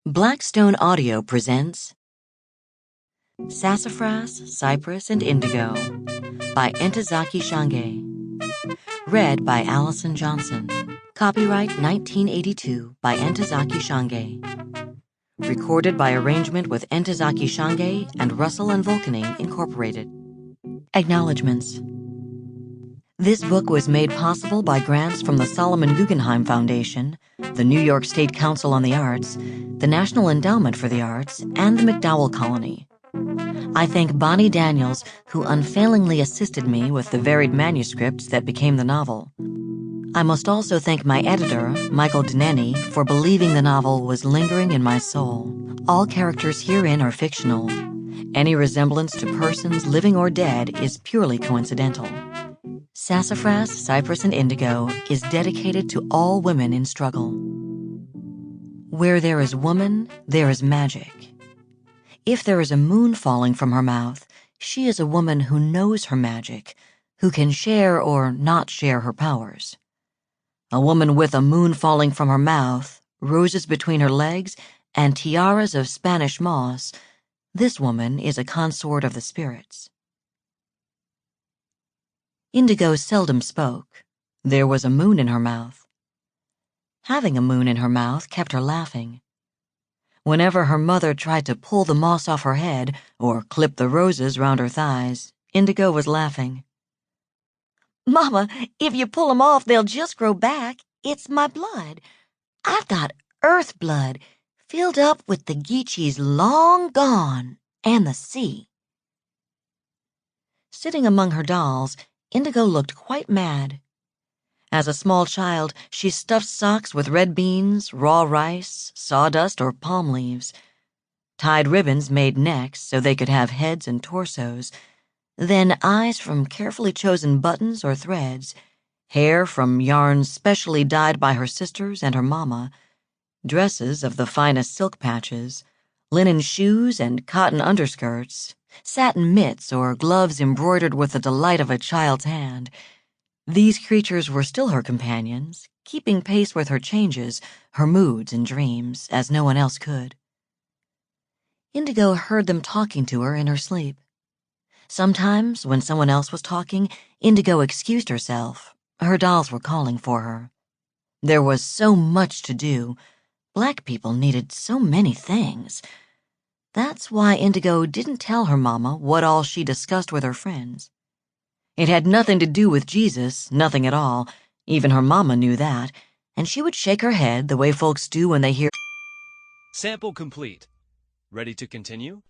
Blackstone Audio presents Sassafrass, Cypress, and Indigo by Ntozake Shange. Read by Allyson Johnson. Copyright 1982 by Ntozake Shange. Recorded by arrangement with Ntozake Shange and Russell and Vulcaning, Incorporated. Acknowledgements. This book was made possible by grants from the Solomon Guggenheim Foundation, the New York State Council on the Arts, the National Endowment for the Arts, and the MacDowell Colony. I thank Bonnie Daniels, who unfailingly assisted me with the varied manuscripts that became the novel. I must also thank my editor, Michael Denneny, for believing the novel was lingering in my soul. All characters herein are fictional. Any resemblance to persons living or dead is purely coincidental. Sassafrass, Cypress, and Indigo is dedicated to all women in struggle. Where there is woman, there is magic. If there is a moon falling from her mouth, she is a woman who knows her magic, who can share or not share her powers. A woman with a moon falling from her mouth, roses between her legs, and tiaras of Spanish moss, this woman is a consort of the spirits. Indigo seldom spoke. There was a moon in her mouth. Having a moon in her mouth kept her laughing. Whenever her mother tried to pull the moss off her head or clip the roses round her thighs, Indigo was laughing. "Mama, if you pull 'em off, they'll just grow back. It's my blood. I've got earth blood, filled up with the Geechees long gone, and the sea." Sitting among her dolls, Indigo looked quite mad. As a small child, she stuffed socks with red beans, raw rice, sawdust, or palm leaves, tied ribbons made necks so they could have heads and torsos, then eyes from carefully chosen buttons or threads, hair from yarns specially dyed by her sisters and her mama, dresses of the finest silk patches, linen shoes and cotton underskirts, satin mitts or gloves embroidered with the delight of a child's hand. These creatures were still her companions, keeping pace with her changes, her moods and dreams, as no one else could. Indigo heard them talking to her in her sleep. Sometimes, when someone else was talking, Indigo excused herself. Her dolls were calling for her. There was so much to do. Black people needed so many things. That's why Indigo didn't tell her mama what all she discussed with her friends. It had nothing to do with Jesus, nothing at all. Even her mama knew that, and she would shake her head the way folks do when they hear. Sample complete. Ready to continue?